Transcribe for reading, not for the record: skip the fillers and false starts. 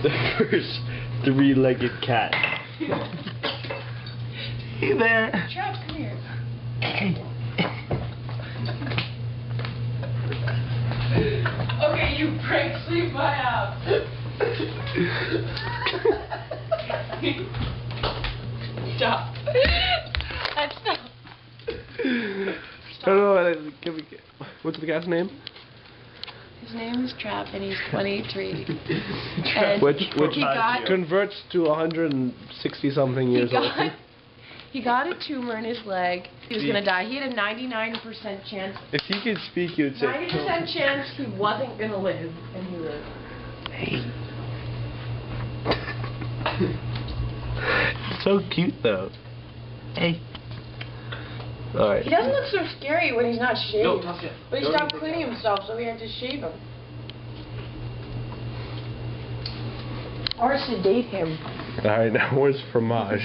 The first three-legged cat. Hey there. Trapp, come here. Hey. Okay, you pricks, leave my house. Stop. Stop. No, what's the cat's name? His name is Trapp, and he's 23. Which got converts to 160 something years old. He got a tumor in his leg. He was gonna die. He had a 99% chance. If he could speak, he would say 90% chance he wasn't gonna live, and he lived. Hey. So cute though. Hey. Alright. He doesn't look so scary when he's not shaved. Don't touch it. But he stopped cleaning himself, so we had to shave him. Or sedate him. Alright, now where's fromage?